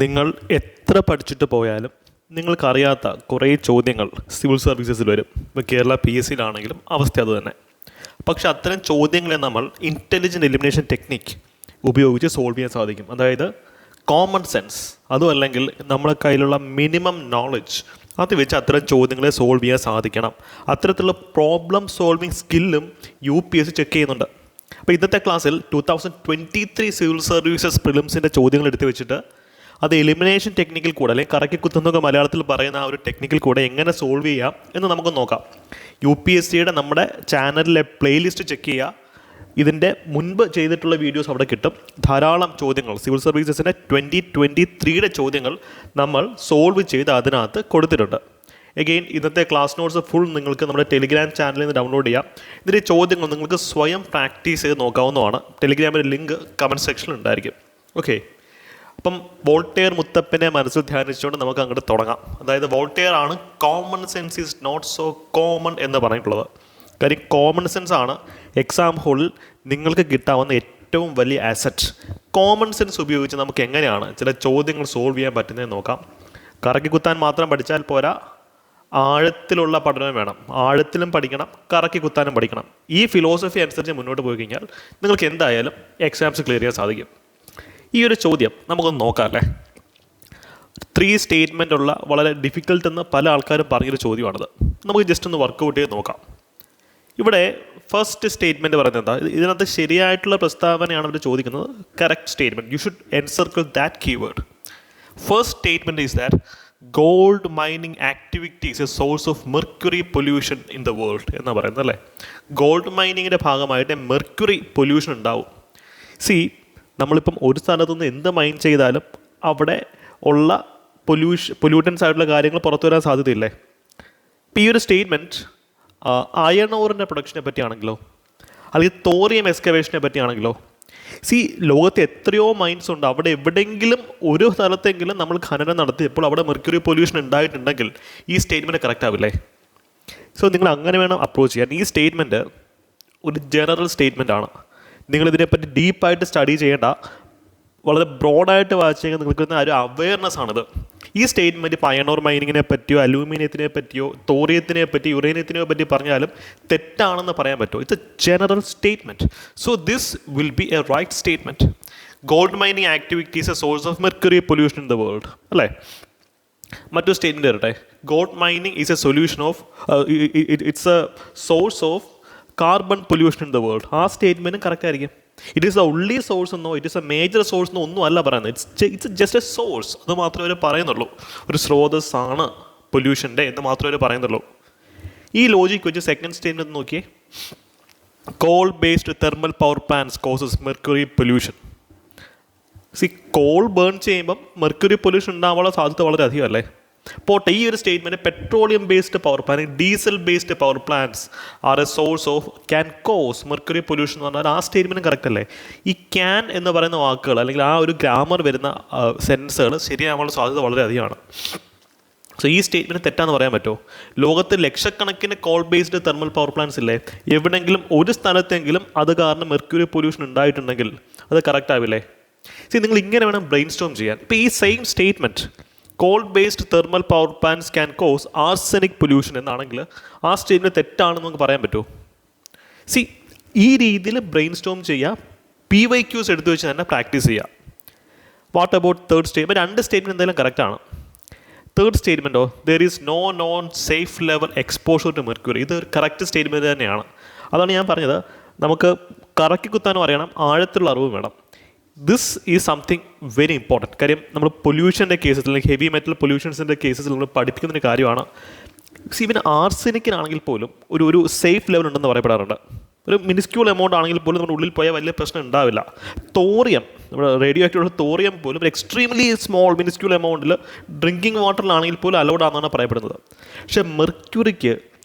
നിങ്ങൾ എത്ര പഠിച്ചിട്ട് പോയാലും നിങ്ങൾക്കറിയാത്ത കുറേ ചോദ്യങ്ങൾ സിവിൽ സർവീസസിൽ വരും. ഇപ്പോൾ കേരള PSCയിലാണെങ്കിലും അവസ്ഥ അതുതന്നെ. പക്ഷെ അത്തരം ചോദ്യങ്ങളെ നമ്മൾ ഇൻ്റലിജൻ്റ് എലിമിനേഷൻ ടെക്നിക്ക് ഉപയോഗിച്ച് സോൾവ് ചെയ്യാൻ സാധിക്കും. അതായത് കോമൺ സെൻസ്, അതും അല്ലെങ്കിൽ നമ്മുടെ കയ്യിലുള്ള മിനിമം നോളജ് അത് വെച്ച് അത്തരം ചോദ്യങ്ങളെ സോൾവ് ചെയ്യാൻ സാധിക്കണം. അത്തരത്തിലുള്ള പ്രോബ്ലം സോൾവിങ് സ്കില്ലും UPSC ചെക്ക് ചെയ്യുന്നുണ്ട്. അപ്പോൾ ഇന്നത്തെ ക്ലാസ്സിൽ 2023 സിവിൽ സർവീസസ് പ്രിലിംസിൻ്റെ ചോദ്യങ്ങൾ എടുത്ത് വെച്ചിട്ട് അത് എലിമിനേഷൻ ടെക്നിക്കിൽ കൂടെ അല്ലെങ്കിൽ കറക്കി കുത്തുന്നൊക്കെ മലയാളത്തിൽ പറയുന്ന ആ ഒരു ടെക്നിക്കിൽ കൂടെ എങ്ങനെ സോൾവ് ചെയ്യാം എന്ന് നമുക്ക് നോക്കാം. UPSCയുടെ നമ്മുടെ ചാനലിലെ പ്ലേലിസ്റ്റ് ചെക്ക് ചെയ്യുക. ഇതിൻ്റെ മുൻപ് ചെയ്തിട്ടുള്ള വീഡിയോസ് അവിടെ കിട്ടും. ധാരാളം ചോദ്യങ്ങൾ സിവിൽ സർവീസസിൻ്റെ 2023 ചോദ്യങ്ങൾ നമ്മൾ സോൾവ് ചെയ്ത് അതിനകത്ത് കൊടുത്തിട്ടുണ്ട്. എഗെയിൻ ഇന്നത്തെ ക്ലാസ് നോട്ട്സ് ഫുൾ നിങ്ങൾക്ക് നമ്മുടെ ടെലിഗ്രാം ചാനലിൽ നിന്ന് ഡൗൺലോഡ് ചെയ്യാം. ഇതിൻ്റെ ചോദ്യങ്ങൾ നിങ്ങൾക്ക് സ്വയം പ്രാക്ടീസ് ചെയ്ത് നോക്കാവുന്നതാണ്. ടെലിഗ്രാമിൻ്റെ ലിങ്ക് കമൻറ്റ് സെക്ഷനിൽ ഉണ്ടായിരിക്കും. ഓക്കെ, അപ്പം വോൾട്ടെയർ മുത്തപ്പനെ മനസ്സിൽ ധ്യാനിച്ചുകൊണ്ട് നമുക്ക് അങ്ങോട്ട് തുടങ്ങാം. അതായത് വോൾട്ടെയർ ആണ് common sense is not so common എന്ന് പറഞ്ഞിട്ടുള്ളത്. കാര്യം കോമൺ സെൻസ് ആണ് എക്സാം ഹോളിൽ നിങ്ങൾക്ക് കിട്ടാവുന്ന ഏറ്റവും വലിയ ആസറ്റ്. കോമൺ സെൻസ് ഉപയോഗിച്ച് നമുക്ക് എങ്ങനെയാണ് ചില ചോദ്യങ്ങൾ സോൾവ് ചെയ്യാൻ പറ്റുന്നതെന്ന് നോക്കാം. കറക്കി കുത്താൻ മാത്രം പഠിച്ചാൽ പോരാ, ആഴത്തിലുള്ള പഠനം വേണം. ആഴത്തിലും പഠിക്കണം, കറക്കി കുത്താനും പഠിക്കണം. ഈ ഫിലോസഫി അനുസരിച്ച് മുന്നോട്ട് പോയി കഴിഞ്ഞാൽ നിങ്ങൾക്ക് എന്തായാലും എക്സാംസ് ക്ലിയർ ചെയ്യാൻ സാധിക്കും. ഈ ഒരു ചോദ്യം നമുക്കൊന്ന് നോക്കാം അല്ലേ. 3 സ്റ്റേറ്റ്മെൻ്റ് ഉള്ള വളരെ ഡിഫിക്കൽട്ട് എന്ന് പല ആൾക്കാരും പറഞ്ഞൊരു ചോദ്യമാണത്. നമുക്ക് ജസ്റ്റ് ഒന്ന് വർക്കൗട്ട് ചെയ്ത് നോക്കാം. ഇവിടെ ഫസ്റ്റ് സ്റ്റേറ്റ്മെൻറ്റ് പറയുന്നത് എന്താ? ഇതിനകത്ത് ശരിയായിട്ടുള്ള പ്രസ്താവനയാണ് അവർ ചോദിക്കുന്നത്. Correct statement, you should encircle that keyword. First statement is that gold mining activity is A source of mercury pollution in the world എന്നാണ് പറയുന്നത് അല്ലേ. ഗോൾഡ് മൈനിങ്ങിൻ്റെ ഭാഗമായിട്ട് മെർക്കുറി പൊല്യൂഷൻ ഉണ്ടാവും. നമ്മളിപ്പം ഒരു സ്ഥലത്തു നിന്ന് എന്ത് മൈൻ ചെയ്താലും അവിടെ ഉള്ള പൊല്യൂട്ടൻസ് ആയിട്ടുള്ള കാര്യങ്ങൾ പുറത്തു വരാൻ സാധ്യതയില്ലേ. ഇപ്പം ഈ ഒരു സ്റ്റേറ്റ്മെൻറ്റ് അയൺ ഓറിൻ്റെ പ്രൊഡക്ഷനെ പറ്റിയാണെങ്കിലോ അല്ലെങ്കിൽ തോറിയം എക്സ്കവേഷനെ പറ്റിയാണെങ്കിലോ, ലോകത്ത് എത്രയോ മൈൻസ് ഉണ്ട്. അവിടെ എവിടെയെങ്കിലും ഒരു സ്ഥലത്തെങ്കിലും നമ്മൾ ഖനനം നടത്തിയപ്പോൾ അവിടെ മെർക്കുറി പൊല്യൂഷൻ ഉണ്ടായിട്ടുണ്ടെങ്കിൽ ഈ സ്റ്റേറ്റ്മെൻറ്റ് കറക്റ്റ് ആവില്ലേ. നിങ്ങൾ അങ്ങനെ വേണം അപ്രോച്ച് ചെയ്യാൻ. ഈ സ്റ്റേറ്റ്മെൻറ്റ് ഒരു ജനറൽ സ്റ്റേറ്റ്മെൻ്റ് ആണ്. നിങ്ങളിതിനെപ്പറ്റി ഡീപ്പായിട്ട് സ്റ്റഡി ചെയ്യേണ്ട. വളരെ ബ്രോഡായിട്ട് വായിച്ചു കഴിഞ്ഞാൽ നിങ്ങൾക്ക് ഒരു അവെയർനെസ് ആണിത്. ഈ സ്റ്റേറ്റ്മെൻറ്റ് ഇപ്പോൾ അയൺ ഓർ മൈനിങ്ങിനെ പറ്റിയോ അലൂമിനിയത്തിനെ പറ്റിയോ തോറിയത്തിനെ പറ്റി യുറേനിയത്തിനെ പറ്റി പറഞ്ഞാലും തെറ്റാണെന്ന് പറയാൻ പറ്റുമോ? It's a general statement. So this will be a right statement. Gold mining activities a source of mercury pollution in the world അല്ലേ. മറ്റൊരു സ്റ്റേറ്റ്മെൻറ്റ് വരട്ടെ. Gold mining is a solution of it's a source of carbon pollution in the world. ആ സ്റ്റേറ്റ്മെൻറ്റും correct ആയിരിക്കും. It is the only source എന്നോ it is a major source എന്നോ ഒന്നും അല്ല പറയുന്നത്. It's just a source. അത് മാത്രമേ അവർ പറയുന്നുള്ളൂ. ഒരു സ്രോതസ്സാണ് പൊല്യൂഷൻ്റെ എന്ന് മാത്രമേ അവർ പറയുന്നുള്ളൂ. ഈ ലോജിക്ക് വെച്ച് സെക്കൻഡ് സ്റ്റേറ്റ്മെൻറ്റ് നോക്കിയേ. Coal based thermal power plants causes mercury pollution. Coal burn ചെയ്യുമ്പം മെർക്കുറി പൊല്യൂഷൻ ഉണ്ടാവാനുള്ള സാധ്യത വളരെ അധികം അല്ലേ. പോട്ടെ, ഈ ഒരു statement petroleum based power plant, diesel based power plants are a source of can cause mercury pollution എന്ന് പറഞ്ഞാൽ ആ സ്റ്റേറ്റ്മെൻറ്റും കറക്റ്റ് അല്ലേ. ഈ ക്യാൻ എന്ന് പറയുന്ന വാക്കുകൾ അല്ലെങ്കിൽ ആ ഒരു ഗ്രാമർ വരുന്ന സെൻസുകൾ ശരിയാവാനുള്ള സാധ്യത വളരെ അധികമാണ്. ഈ സ്റ്റേറ്റ്മെൻറ്റ് തെറ്റാന്ന് പറയാൻ പറ്റുമോ? ലോകത്ത് ലക്ഷക്കണക്കിന് call based thermal power plants ഇല്ലേ. എവിടെയെങ്കിലും ഒരു സ്ഥലത്തെങ്കിലും അത് കാരണം മെർക്കുറി പൊല്യൂഷൻ ഉണ്ടായിട്ടുണ്ടെങ്കിൽ അത് കറക്റ്റ് ആവില്ലേ. നിങ്ങൾ ഇങ്ങനെ വേണം ബ്രെയിൻ സ്റ്റോം ചെയ്യാൻ. ഇപ്പോൾ ഈ same statement call based thermal power plants can cos arsenic pollution എന്നാണെങ്കിൽ ആ സ്റ്റേറ്റ്മെൻറ്റ് തെറ്റാണെന്ന് നമുക്ക് പറയാൻ പറ്റുമോ? ഈ രീതിയിൽ ബ്രെയിൻ സ്റ്റോം ചെയ്യുക. PYQs എടുത്തു വെച്ച് തന്നെ പ്രാക്ടീസ് ചെയ്യുക. What about third statement? 2 statement എന്തായാലും കറക്റ്റാണ്. തേർഡ് സ്റ്റേറ്റ്മെൻറ്റോ there is no non safe level exposure to mercury. ഇത് ഒരു കറക്റ്റ് സ്റ്റേറ്റ്മെൻറ്റ് തന്നെയാണ്. അതാണ് ഞാൻ പറഞ്ഞത്. നമുക്ക് കറക്കി കുത്താനും അറിയണം, ആഴത്തിലുള്ള അറിവും വേണം. This is something very important. കാര്യം നമ്മൾ പൊല്യൂഷൻ്റെ കേസസിൽ അല്ലെങ്കിൽ ഹെവി മെറ്റൽ പൊല്യൂഷൻസിൻ്റെ കേസസിൽ നമ്മൾ പഠിപ്പിക്കുന്നൊരു കാര്യമാണ്. ഇവൻ ആർസെനിക്കിനാണെങ്കിൽ പോലും ഒരു സേഫ് ലെവൽ ഉണ്ടെന്ന് പറയപ്പെടാറുണ്ട്. ഒരു മിനിസ്ക്യൂൾ എമൗണ്ട് ആണെങ്കിൽ പോലും നമ്മുടെ ഉള്ളിൽ പോയാൽ വലിയ പ്രശ്നം ഉണ്ടാവില്ല. തോറിയം, നമ്മുടെ റേഡിയോ ആക്റ്റീവ് തോറിയം പോലും ഒരു എക്സ്ട്രീംലി സ്മോൾ മിനിസ്ക്യൂൾ എമൗണ്ടിൽ ഡ്രിങ്കിങ് വാട്ടറിലാണെങ്കിൽ പോലും അലൗഡ് ആണെന്നാണ് പറയപ്പെടുന്നത്. പക്ഷേ മെർക്യൂറിക്ക്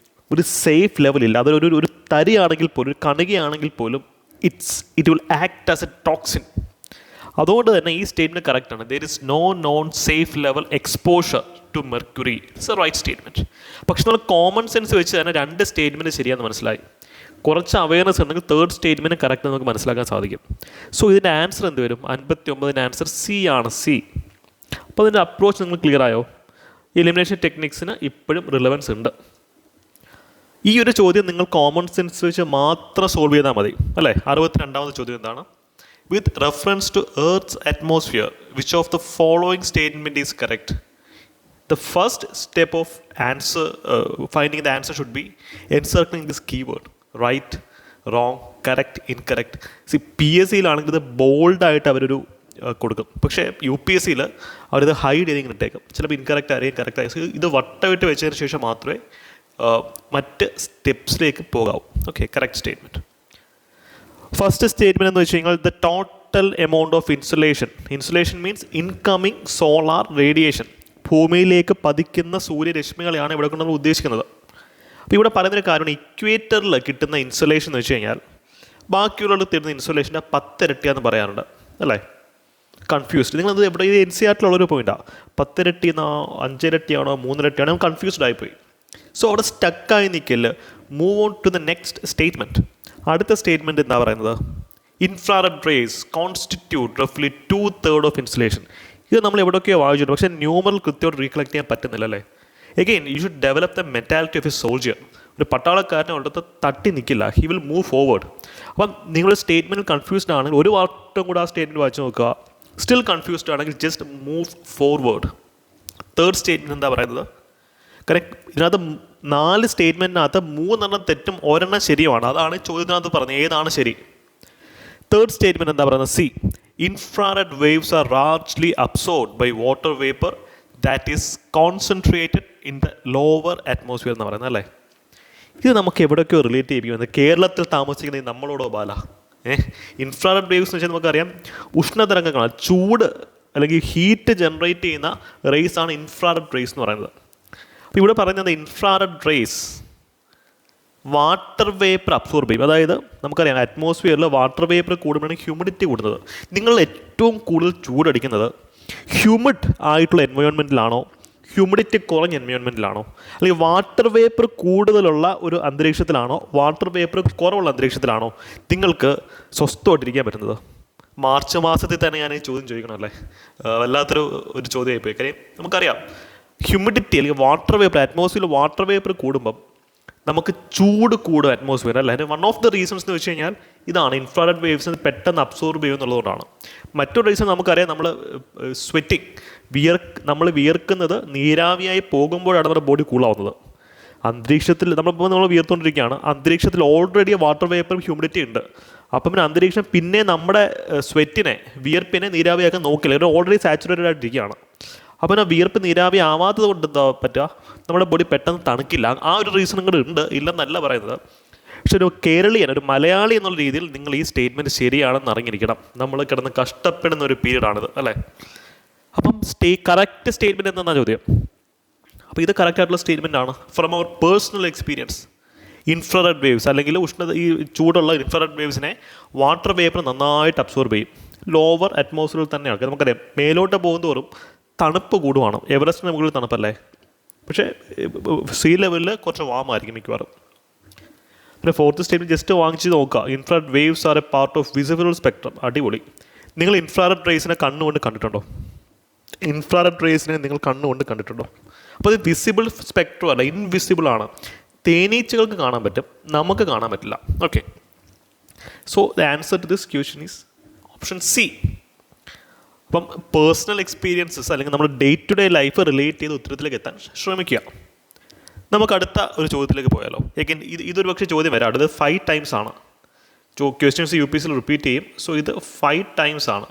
ഒരു സേഫ് ലെവലില്ല. അതൊരു തരിയാണെങ്കിൽ പോലും ഒരു കണികയാണെങ്കിൽ പോലും it will act as a toxin. അതുകൊണ്ട് തന്നെ ഈ സ്റ്റേറ്റ്മെൻറ്റ് കറക്റ്റാണ്. There is no non safe level exposure to mercury. It's a right statement. പക്ഷെ നമ്മൾ കോമൺ സെൻസ് വെച്ച് തന്നെ 2 സ്റ്റേറ്റ്മെൻറ്റ് ശരിയാണെന്ന് മനസ്സിലായി. കുറച്ച് അവയർനെസ് ഉണ്ടെങ്കിൽ തേർഡ് സ്റ്റേറ്റ്മെൻറ്റ് കറക്റ്റ് നമുക്ക് മനസ്സിലാക്കാൻ സാധിക്കും. ഇതിൻ്റെ ആൻസർ എന്ത് വരും? 59ൻ്റെ ആൻസർ C ആണ്. അപ്പോൾ അതിൻ്റെ അപ്രോച്ച് നിങ്ങൾ ക്ലിയർ ആയോ? എലിമിനേഷൻ ടെക്നിക്സിന് ഇപ്പോഴും റിലവൻസ് ഉണ്ട്. ഈ ഒരു ചോദ്യം നിങ്ങൾ കോമൺ സെൻസ് വെച്ച് മാത്രം സോൾവ് ചെയ്താൽ മതി അല്ലേ? 62ാമത്തെ ചോദ്യം എന്താണ്? With reference to earth's atmosphere which of the following statement is correct? The first step of finding the answer should be encircling this keyword. Right, wrong, correct, incorrect. See, PSC-യിലാണെങ്കിൽ ഇത് ബോൾഡായിട്ട് അവരൊരു കൊടുക്കും. പക്ഷേ UPSC-യിൽ അവരിത് ഹൈഡ് ചെയ്തിങ്ങനെ ഇട്ടേക്കും. ചിലപ്പോൾ ഇൻകറക്റ്റ് ആയിരിക്കും, correct ആയിരിക്കും. ഇത് വട്ടമിട്ട് വെച്ചതിന് ശേഷം മാത്രമേ മറ്റ് സ്റ്റെപ്സിലേക്ക് പോകാവൂ. Okay, correct statement. First statement എന്ന് വെച്ച് കഴിഞ്ഞാൽ the total amount of insolation means incoming solar radiation. ഭൂമിയിലേക്ക് പതിക്കുന്ന സൂര്യരശ്മികളെയാണ് ഇവിടെ കൊണ്ട് നമ്മൾ ഉദ്ദേശിക്കുന്നത്. അപ്പോൾ ഇവിടെ പറയുന്നൊരു കാര്യമാണ്, ഇക്വേറ്ററിൽ കിട്ടുന്ന ഇൻസുലേഷൻ എന്ന് വെച്ച് കഴിഞ്ഞാൽ ബാക്കിയുള്ളവർക്ക് തരുന്ന ഇൻസുലേഷൻ്റെ 10 ഇരട്ടിയാന്ന് പറയാറുണ്ട് അല്ലേ? കൺഫ്യൂസ്ഡ്. നിങ്ങളത് എവിടെ ഇത് NCERT-ലുള്ളൊരു പോയിൻ്റാണ്. 10 ഇരട്ടിയാണോ 5 ഇരട്ടിയാണോ 3 ഇരട്ടിയാണോ നമ്മൾ കൺഫ്യൂസ്ഡ് ആയിപ്പോയി. സോ അവിടെ സ്റ്റക്കായി നിൽക്കല്. Move on to the next statement. അടുത്ത സ്റ്റേറ്റ്മെൻറ്റ് എന്താ പറയുന്നത്? ഇൻഫ്രാറെഡ് റേസ് കോൺസ്റ്റിറ്റ്യൂട്ട് റഫ്ലി 2/3 ഓഫ് ഇൻസുലേഷൻ. ഇത് നമ്മൾ എവിടെയൊക്കെയോ വായിച്ചിട്ടുണ്ട്, പക്ഷേ ന്യൂമറൽ കൃത്യമായിട്ട് റീകളക്ട് ചെയ്യാൻ പറ്റുന്നില്ല അല്ലേ? Again you should develop the mentality of A soldier. ഒരു പട്ടാളക്കാരനെ അവിടുത്തെ തട്ടി നിൽക്കില്ല, ഹി വിൽ മൂവ് ഫോർവേഡ്. അപ്പം നിങ്ങൾ സ്റ്റേറ്റ്മെൻറ്റിൽ കൺഫ്യൂസ്ഡ് ആണെങ്കിൽ ഒരു വട്ടം കൂടെ ആ സ്റ്റേറ്റ്മെൻറ്റ് വായിച്ച് നോക്കുക. സ്റ്റിൽ കൺഫ്യൂസ്ഡ് ആണെങ്കിൽ just move forward. Third statement എന്താ പറയുന്നത്? കറക്റ്റ്. ഇതിനകത്ത് 4 സ്റ്റേറ്റ്മെൻറ്റിനകത്ത് 3 തെറ്റും 1 ശരിയുമാണ്. അതാണ് ചോദ്യത്തിനകത്ത് പറഞ്ഞത് ഏതാണ് ശരി. തേർഡ് സ്റ്റേറ്റ്മെൻറ്റ് എന്താ പറയുന്നത്? C, infrared waves are largely absorbed by water vapor that is concentrated in the lower atmosphere എന്ന് പറയുന്നത് അല്ലേ? ഇത് നമുക്ക് എവിടെയൊക്കെയോ റിലേറ്റ് ചെയ്യിപ്പിക്കുന്നത് കേരളത്തിൽ താമസിക്കുന്ന നമ്മളോടോ ബാല. ഇൻഫ്രാറെഡ് വേവ്സ് എന്ന് വെച്ചാൽ നമുക്കറിയാം ഉഷ്ണതരംഗങ്ങളാണ്, ചൂട് അല്ലെങ്കിൽ ഹീറ്റ് ജനറേറ്റ് ചെയ്യുന്ന റേസ് ആണ് ഇൻഫ്രാറെഡ് റേസ് എന്ന് പറയുന്നത്. അപ്പോൾ ഇവിടെ പറയുന്നത് infrared raise water vapour absorb ചെയ്യും. അതായത് നമുക്കറിയാം അറ്റ്മോസ്ഫിയറിൽ വാട്ടർ വേപ്പർ കൂടുമ്പോഴാണ് ഹ്യൂമിഡിറ്റി കൂടുന്നത്. നിങ്ങൾ ഏറ്റവും കൂടുതൽ ചൂടടിക്കുന്നത് ഹ്യൂമിഡ് ആയിട്ടുള്ള എൻവയോൺമെൻറ്റിലാണോ ഹ്യൂമിഡിറ്റി കുറഞ്ഞ എൻവയോൺമെൻറ്റിലാണോ? അല്ലെങ്കിൽ വാട്ടർ വേപ്പർ കൂടുതലുള്ള ഒരു അന്തരീക്ഷത്തിലാണോ വാട്ടർ വേപ്പർ കുറവുള്ള അന്തരീക്ഷത്തിലാണോ നിങ്ങൾക്ക് സ്വസ്ഥമായിട്ടിരിക്കാൻ പറ്റുന്നത്? മാർച്ച് മാസത്തിൽ തന്നെ ഞാൻ ഈ ചോദ്യം ചോദിക്കണമല്ലേ? വല്ലാത്തൊരു ചോദ്യമായിപ്പോയി. കാര്യം നമുക്കറിയാം ഹ്യൂമിഡിറ്റി അല്ലെങ്കിൽ വാട്ടർ വേപ്പർ അറ്റ്മോസ്ഫിയറിൽ വാട്ടർ വേപ്പർ കൂടുമ്പം നമുക്ക് ചൂട് കൂടും അറ്റ്മോസ്ഫിയർ അല്ല. അതിന് വൺ ഓഫ് ദ റീസൺസ് എന്ന് വെച്ച് കഴിഞ്ഞാൽ ഇതാണ് ഇൻഫ്രാറെഡ് വേവ്സിന് പെട്ടെന്ന് അബ്സോർബ് ചെയ്യുമെന്നുള്ളതുകൊണ്ടാണ്. മറ്റൊരു റീസൺ നമുക്കറിയാം, നമ്മൾ സ്വെറ്റിങ് നമ്മൾ വിയർക്കുന്നത് നീരാവിയായി പോകുമ്പോഴാണ് നമ്മുടെ ബോഡി കൂളാവുന്നത്. അന്തരീക്ഷത്തിൽ നമ്മൾ വിയർത്തുകൊണ്ടിരിക്കുകയാണ്, അന്തരീക്ഷത്തിൽ ഓൾറെഡി വാട്ടർ വേപ്പർ ഹ്യൂമിഡിറ്റി ഉണ്ട്. അപ്പം പിന്നെ അന്തരീക്ഷം പിന്നെ നമ്മുടെ സ്വെറ്റിനെ വിയർപ്പിനെ നീരാവിയാക്കാൻ നോക്കില്ല, ഇത് ഓൾറെഡി സാച്ചുറേറ്റഡ് ആയിട്ടിരിക്കുകയാണ്. അപ്പോൾ ആ വിയർപ്പ് നീരാവി ആവാത്തത് കൊണ്ട് എന്താ പറ്റുക? നമ്മുടെ ബോഡി പെട്ടെന്ന് തണുക്കില്ല. ആ ഒരു റീസണും കൂടെ ഉണ്ട്, ഇല്ലെന്നല്ല പറയുന്നത്. പക്ഷെ ഒരു കേരളീയൻ, ഒരു മലയാളി എന്നുള്ള രീതിയിൽ നിങ്ങൾ ഈ സ്റ്റേറ്റ്മെൻറ്റ് ശരിയാണെന്ന് അറിഞ്ഞിരിക്കണം. നമ്മൾ കിടന്ന് കഷ്ടപ്പെടുന്ന ഒരു പീരീഡാണിത് അല്ലേ? അപ്പം കറക്റ്റ് സ്റ്റേറ്റ്മെൻറ്റ് എന്താണെന്നാണ് ചോദ്യം. അപ്പോൾ ഇത് കറക്റ്റായിട്ടുള്ള സ്റ്റേറ്റ്മെൻ്റ് ആണ്. From our personal experience infrared waves അല്ലെങ്കിൽ ഈ ചൂടുള്ള ഇൻഫ്രാറെഡ് വേവ്സിനെ വാട്ടർ വേപ്പർ നന്നായിട്ട് അബ്സോർബ് ചെയ്യും. ലോവർ അറ്റ്മോസ്ഫിയറിൽ തന്നെയാണ്. നമുക്കറിയാം മേലോട്ട് പോകുന്നതോറും തണുപ്പ് കൂടുവാണ്. എവറസ്റ്റിന് മുകളിൽ തണുപ്പല്ലേ, പക്ഷേ സീ ലെവലിൽ കുറച്ച് വാമായിരിക്കും മിക്കവാറും. പിന്നെ ഫോർത്ത് സ്റ്റേറ്റ്മെൻറ്റ് ജസ്റ്റ് വാങ്ങിച്ച് നോക്കുക. Infrared waves are A part of visible spectrum. അടിപൊളി. നിങ്ങൾ ഇൻഫ്രാറെഡ് റേസിനെ കണ്ണുകൊണ്ട് കണ്ടിട്ടുണ്ടോ? ഇൻഫ്രാറെഡ് റേസിനെ നിങ്ങൾ കണ്ണുകൊണ്ട് കണ്ടിട്ടുണ്ടോ? അപ്പോൾ ഇത് വിസിബിൾ സ്പെക്ട്രം അല്ല, ഇൻവിസിബിൾ ആണ്. തേനീച്ചകൾക്ക് കാണാൻ പറ്റും, നമുക്ക് കാണാൻ പറ്റില്ല. Okay, so the answer to this question is option C. അപ്പം പേഴ്സണൽ എക്സ്പീരിയൻസസ് അല്ലെങ്കിൽ നമ്മുടെ day to day life relate ചെയ്ത് ഉത്തരത്തിലേക്ക് എത്താൻ ശ്രമിക്കുക. നമുക്ക് അടുത്ത ഒരു ചോദ്യത്തിലേക്ക് പോയാലോ? ഇതൊരു പക്ഷേ ചോദ്യം വരാം. അടുത്തത് 5 times ആണ്. ക്വസ്റ്റ്യൻസ് UPSC റിപ്പീറ്റ് ചെയ്യും. സോ ഇത് 5 times ആണ്,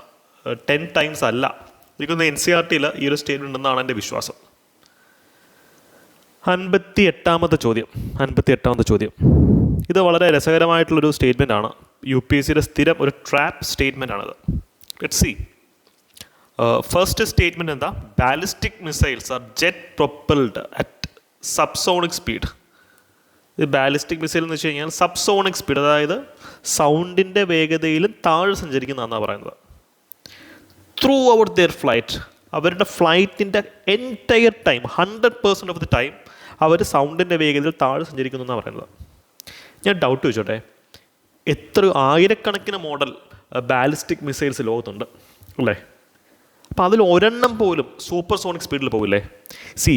10 times അല്ല. എനിക്കൊന്ന് NCERT-യിൽ ഈ ഒരു സ്റ്റേറ്റ്മെൻറ്റ് ഉണ്ടെന്നാണ് എൻ്റെ വിശ്വാസം. 58ാമത്തെ ചോദ്യം. ഇത് വളരെ രസകരമായിട്ടുള്ളൊരു സ്റ്റേറ്റ്മെൻ്റ് ആണ്. UPSC-യുടെ സ്ഥിരം ഒരു ട്രാപ്പ് സ്റ്റേറ്റ്മെൻ്റ് ആണിത്. Let's see. ഫസ്റ്റ് സ്റ്റേറ്റ്മെൻറ്റ് എന്താ? Ballistic missiles are jet propelled at subsonic speed. ഇത് ബാലിസ്റ്റിക് മിസൈൽ എന്ന് വെച്ച് കഴിഞ്ഞാൽ സബ്സോണിക് സ്പീഡ്, അതായത് സൗണ്ടിൻ്റെ വേഗതയിലും താഴെ സഞ്ചരിക്കുന്നതെന്നാണ് പറയുന്നത്. ത്രൂ ഔട്ട് ദെയർ ഫ്ലൈറ്റ്, അവരുടെ ഫ്ലൈറ്റിൻ്റെ entire time 100% of the time അവർ സൗണ്ടിൻ്റെ വേഗതയിൽ താഴെ സഞ്ചരിക്കുന്നു എന്നാണ് പറയുന്നത്. ഞാൻ ഡൗട്ട് ചോദിച്ചോട്ടെ, എത്ര ആയിരക്കണക്കിന് മോഡൽ ബാലിസ്റ്റിക് മിസൈൽസ് ലോകത്തുണ്ട് അല്ലേ? അപ്പോൾ അതിൽ ഒരെണ്ണം പോലും സൂപ്പർ സോണിക് സ്പീഡിൽ പോകില്ലേ? സി,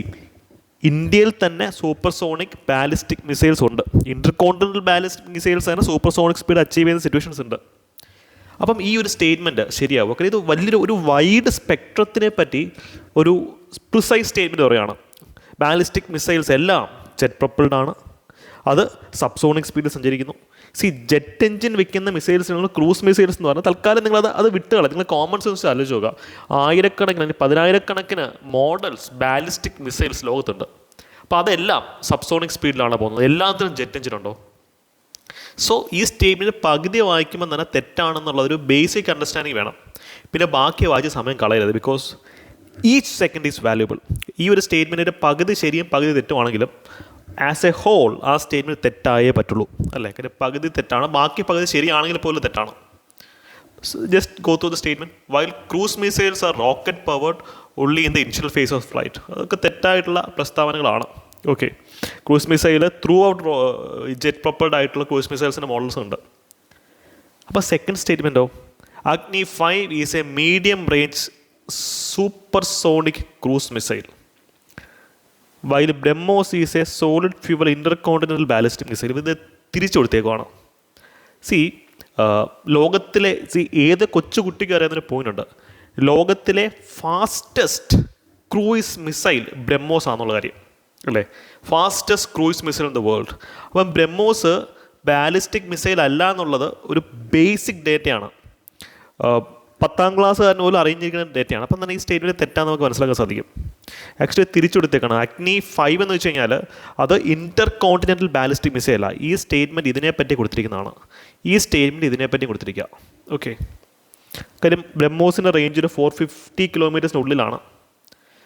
ഇന്ത്യയിൽ തന്നെ സൂപ്പർ സോണിക് ബാലിസ്റ്റിക് മിസൈൽസ് ഉണ്ട്. ഇൻ്റർകോണ്ടിനൽ ബാലിസ്റ്റിക് മിസൈൽസ് തന്നെ സൂപ്പർ സോണിക് സ്പീഡ് അച്ചീവ് ചെയ്യുന്ന സിറ്റുവേഷൻസ് ഉണ്ട്. അപ്പം ഈ ഒരു സ്റ്റേറ്റ്മെൻറ്റ് ശരിയാവും. കാരണം ഇത് വലിയൊരു വൈഡ് സ്പെക്ട്രത്തിനെ പറ്റി ഒരു പ്രിസൈസ് സ്റ്റേറ്റ്മെൻറ്റ് പറയുകയാണ്. ബാലിസ്റ്റിക് മിസൈൽസ് എല്ലാം ജെറ്റ് പ്രൊപ്പൽഡ് ആണ്, അത് സബ്സോണിക് സ്പീഡിൽ സഞ്ചരിക്കുന്നു. സി, ജെറ്റ് എഞ്ചിൻ വെക്കുന്ന മിസൈൽസ് നിങ്ങൾ ക്രൂസ് മിസൈൽസ് എന്ന് പറഞ്ഞാൽ തൽക്കാലം നിങ്ങളത് വിട്ടുകളാം. നിങ്ങൾ കോമൺ സെൻസ് ആലോചിച്ച് നോക്കുക. ആയിരക്കണക്കിന് 10,000-കണക്കിന് മോഡൽസ് ബാലിസ്റ്റിക് മിസൈൽസ് ലോകത്തുണ്ട്. അപ്പോൾ അതെല്ലാം സബ്സോണിക് സ്പീഡിലാണ് പോകുന്നത്. എല്ലാത്തിനും ജെറ്റ് എഞ്ചിൻ ഉണ്ടോ? സോ ഈ സ്റ്റേറ്റ്മെൻറ്റ് പകുതി വായിക്കുമ്പോൾ തന്നെ തെറ്റാണെന്നുള്ള ഒരു ബേസിക് അണ്ടർസ്റ്റാൻഡിങ് വേണം. പിന്നെ ബാക്കി വായിച്ച് സമയം കളയരുത്. Because each second is valuable. ഈ ഒരു സ്റ്റേറ്റ്മെൻറ്റിൻ്റെ പകുതി ശരിയും പകുതി തെറ്റുമാണെങ്കിലും ആസ് എ ഹോൾ ആ സ്റ്റേറ്റ്മെൻറ്റ് തെറ്റായേ പറ്റുള്ളൂ, അല്ലേ? കാര്യം പകുതി തെറ്റാണ്, ബാക്കി പകുതി ശരിയാണെങ്കിൽ പോലും തെറ്റാണ്. Just go through the statement. While cruise missiles are rocket powered only in the initial phase of flight. അതൊക്കെ തെറ്റായിട്ടുള്ള പ്രസ്താവനകളാണ്. Okay, cruise missile throughout jet propelled ആയിട്ടുള്ള ക്രൂസ് മിസൈൽസിൻ്റെ മോഡൽസ് ഉണ്ട്. അപ്പോൾ സെക്കൻഡ് സ്റ്റേറ്റ്മെൻറ്റോ, Agni 5 is a medium range supersonic cruise missile, while BrahMos is a solid fuel intercontinental ballistic missile. ഇത് തിരിച്ചു കൊടുത്തേക്കുവാണ്. ലോകത്തിലെ ഏത് കൊച്ചുകുട്ടിക്ക് അറിയാവുന്നൊരു പോയിൻ്റ് ഉണ്ട്. ലോകത്തിലെ ഫാസ്റ്റസ്റ്റ് ക്രൂയിസ് മിസൈൽ ബ്രഹ്മോസ് ആണെന്നുള്ള കാര്യം, അല്ലേ? Fastest cruise missile in the world. അപ്പം ബ്രഹ്മോസ് ബാലിസ്റ്റിക് മിസൈൽ അല്ല എന്നുള്ളത് ഒരു ബേസിക് ഡേറ്റയാണ്. 10ാം ക്ലാസ്സുകാരന് പോലും അറിഞ്ഞിരിക്കുന്ന ഡേറ്റയാണ്. അപ്പം തന്നെ ഈ സ്റ്റേറ്റ്മെൻറ്റ് തെറ്റാന്ന് നമുക്ക് മനസ്സിലാക്കാൻ സാധിക്കും. ആക്ച്വലി തിരിച്ചുകൊടുത്തേക്കാണ്. അഗ്നി 5 എന്ന് വെച്ച് കഴിഞ്ഞാൽ അത് ഇൻ്റർകോണ്ടിനെൻ്റൽ ബാലിസ്റ്റിക് മിസൈലാണ്. ഈ സ്റ്റേറ്റ്മെൻറ്റ് ഇതിനെപ്പറ്റി കൊടുത്തിരിക്കുന്നതാണ്. ഈ സ്റ്റേറ്റ്മെൻറ്റ് ഇതിനെപ്പറ്റി കൊടുത്തിരിക്കുക. ഓക്കെ, കാര്യം ബ്രഹ്മോസിൻ്റെ റേഞ്ച് ഒരു 450 കിലോമീറ്റേഴ്സിനുള്ളിലാണ്.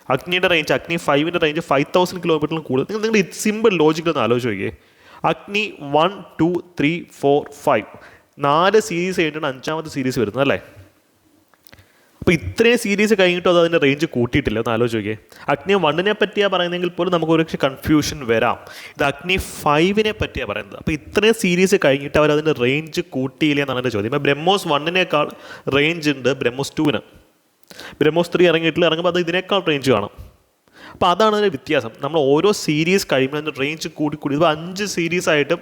അഗ്നിയുടെ റേഞ്ച്, അഗ്നി 5ൻ്റെ റേഞ്ച് 5000 കിലോമീറ്ററിലും കൂടുതൽ. നിങ്ങൾ സിമ്പിൾ ലോജിക്കൊന്ന് ആലോചിച്ച് നോക്കിയേ. അഗ്നി 1, 2, 3, 4, 5 4 സീരീസ് കഴിഞ്ഞിട്ടാണ് 5ാമത്തെ സീരീസ് വരുന്നത്, അല്ലേ? അപ്പോൾ ഇത്രയും സീരീസ് കഴിഞ്ഞിട്ടും അത് അതിൻ്റെ റേഞ്ച് കൂട്ടിയിട്ടില്ല. ഒന്ന് ആലോചിച്ച് നോക്കിയേ. അഗ്നി 1നെ പറ്റിയാണ് പറയുന്നതെങ്കിൽ പോലും നമുക്ക് ഒരു കൺഫ്യൂഷൻ വരാം. ഇത് അഗ്നി 5നെ പറ്റിയാണ് പറയുന്നത്. അപ്പോൾ ഇത്രയും സീരീസ് കഴിഞ്ഞിട്ട് അവർ അതിൻ്റെ റേഞ്ച് കൂട്ടിയില്ല എന്നാണ് എൻ്റെ ചോദ്യം. ഇപ്പോൾ ബ്രഹ്മോസ് 1നേക്കാൾ റേഞ്ച് ഉണ്ട് ബ്രഹ്മോസ് 2ന്. ബ്രഹ്മോസ് 3 ഇറങ്ങിയപ്പോൾ അത് ഇതിനേക്കാൾ റേഞ്ച് കാണും. അപ്പോൾ അതാണ് അതിൻ്റെ വ്യത്യാസം. നമ്മൾ ഓരോ സീരീസ് കഴിയുമ്പോൾ അതിൻ്റെ റേഞ്ച് കൂടി. ഇപ്പോൾ 5 സീരീസ് ആയിട്ടും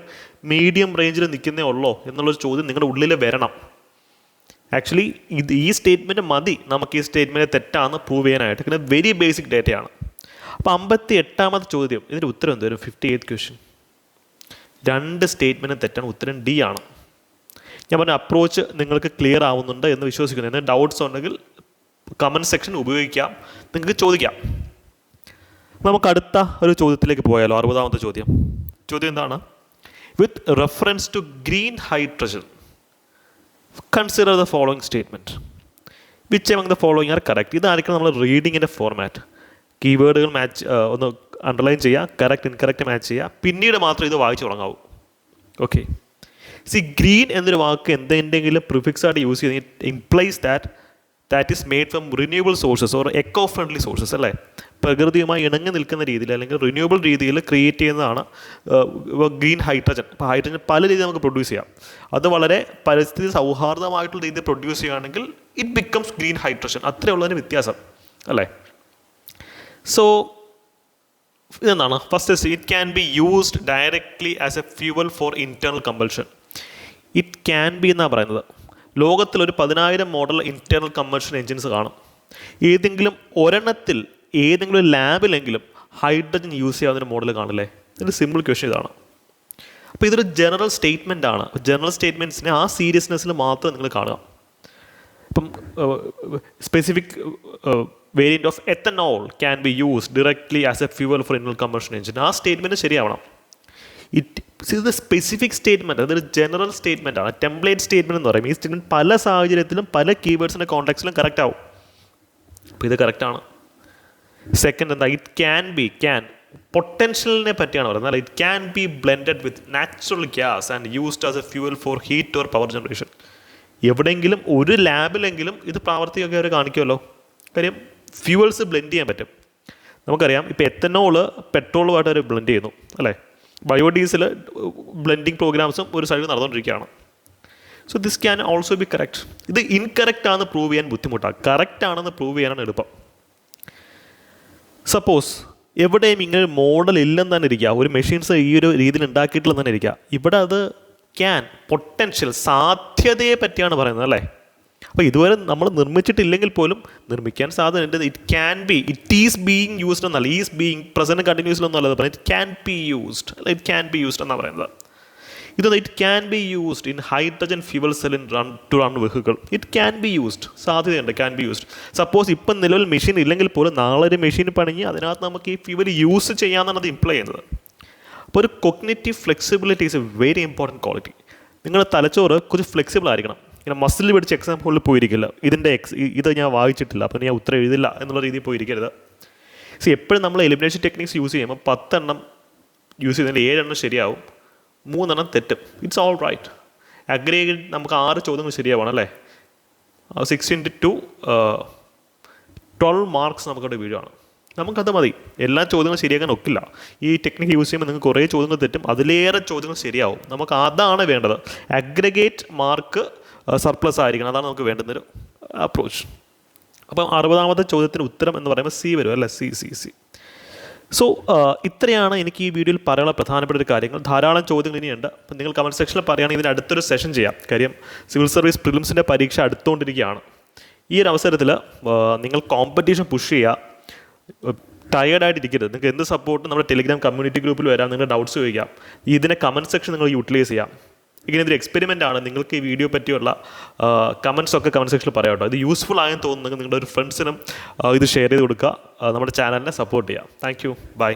മീഡിയം റേഞ്ചിൽ നിൽക്കുന്നേ ഉള്ളോ എന്നുള്ളൊരു ചോദ്യം നിങ്ങളുടെ ഉള്ളിൽ വരണം. ആക്ച്വലി ഈ സ്റ്റേറ്റ്മെൻറ്റ് മതി നമുക്ക് ഈ സ്റ്റേറ്റ്മെൻറ്റ് തെറ്റാണെന്ന് പ്രൂവ് ചെയ്യാനായിട്ട്. പിന്നെ വെരി ബേസിക് ഡേറ്റയാണ്. അപ്പോൾ 58ാമത്തെ ചോദ്യം, ഇതിൻ്റെ ഉത്തരം എന്ത് വരും? 58th question. 2 സ്റ്റേറ്റ്മെൻറ്റും തെറ്റാണ്. ഉത്തരം ഡി ആണ്. ഞാൻ പറഞ്ഞ അപ്രോച്ച് നിങ്ങൾക്ക് ക്ലിയർ ആവുന്നുണ്ട് എന്ന് വിശ്വസിക്കുന്നു. എന്തെങ്കിലും ഡൗട്ട്സ് ഉണ്ടെങ്കിൽ കമൻറ്റ് സെക്ഷൻ ഉപയോഗിക്കാം, നിങ്ങൾക്ക് ചോദിക്കാം. നമുക്ക് അടുത്ത ഒരു ചോദ്യത്തിലേക്ക് പോയാലോ? 60ാമത്തെ ചോദ്യം. ചോദ്യം എന്താണ്? With reference to green hydrogen consider the following statement. Which among the following are correct. ഇതായിരിക്കും നമ്മൾ റീഡിങ്ങിൻ്റെ ഫോർമാറ്റ്. കീവേഡുകൾ മാച്ച് ഒന്ന് അണ്ടർലൈൻ ചെയ്യുക, കറക്റ്റ് ഇൻകറക്റ്റ് മാച്ച് ചെയ്യുക, പിന്നീട് മാത്രം ഇത് വായിച്ചു തുടങ്ങാവൂ. ഓക്കെ, ഗ്രീൻ എന്നൊരു വാക്ക് എന്തെങ്കിലും പ്രിഫിക്സ് ആയിട്ട് യൂസ് ചെയ്ത് implies that is made from renewable sources or eco friendly sources, അല്ലേ? പ്രകൃതിയുമായി ഇണങ്ങി നിൽക്കുന്ന രീതിയിൽ അല്ലെങ്കിൽ റിന്യൂവബിൾ രീതിയിൽ ക്രിയേറ്റ് ചെയ്യുന്നതാണ് ഗ്രീൻ ഹൈഡ്രജൻ. അപ്പോൾ ഹൈഡ്രജൻ പല രീതിയിൽ നമുക്ക് പ്രൊഡ്യൂസ് ചെയ്യാം. അത് വളരെ പരിസ്ഥിതി സൗഹാർദ്ദമായിട്ടുള്ള രീതിയിൽ പ്രൊഡ്യൂസ് ചെയ്യുകയാണെങ്കിൽ ഇറ്റ് ബിക്കംസ് ഗ്രീൻ ഹൈഡ്രജൻ. അത്രേ ഉള്ളതിന് വ്യത്യാസം, അല്ലേ? സോ ഇതെന്താണ്? First, it can be used directly as a fuel for internal combustion. It can be എന്നാണ് പറയുന്നത്. ലോകത്തിലൊരു 10,000 മോഡൽ ഇൻറ്റേർണൽ കമ്പൽഷൻ എൻജിൻസ് കാണും. ഏതെങ്കിലും ഒരെണ്ണത്തിൽ ഏതെങ്കിലും ലാബിലെങ്കിലും ഹൈഡ്രജൻ യൂസ് ചെയ്യാവുന്ന മോഡൽ കാണില്ലേ? ഇതിൻ്റെ സിമ്പിൾ ക്വസ്റ്റ്യൻ ഇതാണ്. അപ്പോൾ ഇതൊരു ജനറൽ സ്റ്റേറ്റ്മെൻ്റ് ആണ്. ജനറൽ സ്റ്റേറ്റ്മെൻറ്റ്സിനെ ആ സീരിയസ്നെസ്സിൽ മാത്രം നിങ്ങൾ കാണുക. ഇപ്പം specific variant of ethanol can be use directly as a fuel for internal combustion engine. ആ സ്റ്റേറ്റ്മെൻറ്റ് ശരിയാവണം. ഇത് സ്പെസിഫിക് സ്റ്റേറ്റ്മെൻറ്റ്, അതൊരു ജനറൽ സ്റ്റേറ്റ്മെൻ്റ് ആണ്. ടെംപ്ലേറ്റ് സ്റ്റേറ്റ്മെൻറ്റ് എന്ന് പറയും. ഈ സ്റ്റേറ്റ്മെൻറ്റ് പല സാഹചര്യത്തിലും പല കീവേഡ്സിൻ്റെ കോൺടാക്സിലും കറക്റ്റ് ആവും. അപ്പോൾ ഇത് കറക്റ്റാണ്. സെക്കൻഡ് എന്താ? ഇറ്റ് ക്യാൻ ബി, പൊട്ടൻഷ്യലിനെ പറ്റിയാണ് പറയുന്നത്. It can be blended with natural gas and used as a fuel for heat or power generation. എവിടെയെങ്കിലും ഒരു ലാബിലെങ്കിലും ഇത് പ്രാവർത്തികമൊക്കെ അവർ കാണിക്കുമല്ലോ. കാര്യം ഫ്യൂവൽസ് ബ്ലെൻഡ് ചെയ്യാൻ പറ്റും. നമുക്കറിയാം, ഇപ്പോൾ എത്തനോള് പെട്രോളുമായിട്ട് അവർ ബ്ലെൻഡ് ചെയ്യുന്നു, അല്ലേ? ബയോഡീസൽ ബ്ലെൻഡിങ് പ്രോഗ്രാംസും ഒരു സൈഡിൽ നടന്നുകൊണ്ടിരിക്കുകയാണ്. So this can also be correct. ഇത് ഇൻകറക്റ്റ് ആണെന്ന് പ്രൂവ് ചെയ്യാൻ ബുദ്ധിമുട്ടാണ്, കറക്റ്റ് ആണെന്ന് പ്രൂവ് ചെയ്യാനാണ് എളുപ്പം. സപ്പോസ് എവിടെയും ഇങ്ങനെ മോഡൽ ഇല്ലെന്ന് തന്നെ ഇരിക്കുക, ഒരു മെഷീൻസ് ഈ ഒരു രീതിയിൽ ഉണ്ടാക്കിയിട്ടില്ലെന്ന് തന്നെ ഇരിക്കുക. ഇവിടെ അത് ക്യാൻ, പൊട്ടൻഷ്യൽ, സാധ്യതയെ പറ്റിയാണ് പറയുന്നത് അല്ലേ. അപ്പോൾ ഇതുവരെ നമ്മൾ നിർമ്മിച്ചിട്ടില്ലെങ്കിൽ പോലും നിർമ്മിക്കാൻ സാധ്യതയുണ്ട്. It can be, it is being used എന്നല്ല, ഈസ് ബീയിങ് പ്രസൻറ്റ് കണ്ടിന്യൂസ്ലൊന്നും അല്ലത് പറയുന്നത്. ഇറ്റ് ക്യാൻ ബി യൂസ്ഡ്, അല്ല ഇറ്റ് ക്യാൻ ബി യൂസ്ഡ് എന്നാണ് പറയുന്നത്. ഇതൊന്ന് it can be used in hydrogen fuel cell into run vehicle. It can be used, സാധ്യതയുണ്ട്, can be used. Suppose ഇപ്പം നിലവിൽ മെഷീൻ ഇല്ലെങ്കിൽ പോലും നാളെ ഒരു മെഷീൻ പണിഞ്ഞ് അതിനകത്ത് നമുക്ക് ഈ ഫ്യൂവൽ യൂസ് ചെയ്യാമെന്നാണ് അത് ഇംപ്ലൈ ചെയ്യുന്നത്. അപ്പോൾ ഒരു cognitive flexibility is A very important quality. നിങ്ങളുടെ തലച്ചോറ് കുറച്ച് ഫ്ലെക്സിബിൾ ആയിരിക്കണം. ഇങ്ങനെ മസിൽ പിടിച്ച് എക്സാം ഹോളിൽ പോയിരിക്കില്ല, ഇത് ഞാൻ വായിച്ചിട്ടില്ല അപ്പോൾ ഞാൻ ഉത്തരം എഴുതില്ല എന്നുള്ള രീതിയിൽ പോയിരിക്കരുത്. എപ്പോഴും നമ്മൾ എലിമിനേഷൻ ടെക്നിക്സ് യൂസ് ചെയ്യുമ്പോൾ 10 എണ്ണം യൂസ് ചെയ്യുന്നതിൽ 7 എണ്ണം ശരിയാവും, 3 എണ്ണം തെറ്റും. It's all right. അഗ്രിഗേറ്റ് നമുക്ക് 6 ചോദ്യങ്ങൾ ശരിയാവണം അല്ലേ. 6 × 2 12 മാർക്സ് നമുക്കവിടെ വീഴുവാണ്. നമുക്കത് മതി. എല്ലാ ചോദ്യങ്ങളും ശരിയാക്കാൻ ഒക്കില്ല. ഈ ടെക്നിക്ക് യൂസ് ചെയ്യുമ്പോൾ നിങ്ങൾക്ക് കുറേ ചോദ്യങ്ങൾ തെറ്റും, അതിലേറെ ചോദ്യങ്ങൾ ശരിയാവും. നമുക്ക് അതാണ് വേണ്ടത്. അഗ്രിഗേറ്റ് മാർക്ക് സർപ്ലസ് ആയിരിക്കണം, അതാണ് നമുക്ക് വേണ്ടുന്നൊരു അപ്രോച്ച്. അപ്പം 60ാമത്തെ ചോദ്യത്തിന് ഉത്തരം എന്ന് പറയുമ്പോൾ സി വരും അല്ലേ, സി. സോ ഇത്രയാണ് എനിക്ക് ഈ വീഡിയോയിൽ പറയാനുള്ള പ്രധാനപ്പെട്ട ഒരു കാര്യങ്ങൾ. ധാരാളം ചോദ്യങ്ങൾ ഇനിയുണ്ട്. അപ്പം നിങ്ങൾ കമൻറ്റ് സെക്ഷനിൽ പറയുകയാണെങ്കിൽ ഇതിന് അടുത്തൊരു സെഷൻ ചെയ്യാം. കാര്യം സിവിൽ സർവീസ് പ്രിലിംസിൻ്റെ പരീക്ഷ അടുത്തുകൊണ്ടിരിക്കുകയാണ്. ഈ ഒരു അവസരത്തിൽ നിങ്ങൾ കോമ്പറ്റീഷൻ പുഷ് ചെയ്യുക, ടയേർഡായിട്ടിരിക്കരുത്. നിങ്ങൾക്ക് എന്ത് സപ്പോർട്ട് നമ്മുടെ ടെലിഗ്രാം കമ്മ്യൂണിറ്റി ഗ്രൂപ്പിൽ വരാം, നിങ്ങളുടെ ഡൗട്ട്സ് ചോദിക്കാം. ഇതിനെ കമൻറ്റ് സെക്ഷൻ നിങ്ങൾ യൂട്ടിലൈസ് ചെയ്യാം. ഇങ്ങനെ ഇതൊരു എക്സ്പെരിമെൻ്റ് ആണ്. നിങ്ങൾക്ക് ഈ വീഡിയോ പറ്റിയുള്ള കമൻറ്റ്സ് ഒക്കെ കമൻറ്റ് സെക്ഷനിൽ പറയാം കേട്ടോ. ഇത് യൂസ്ഫുൾ ആയെന്ന് തോന്നുന്നെങ്കിൽ നിങ്ങളുടെ ഒരു ഫ്രണ്ട്സിനും ഇത് ഷെയർ ചെയ്ത് കൊടുക്കുക. നമ്മുടെ ചാനലിനെ സപ്പോർട്ട് ചെയ്യാം. Thank you, by.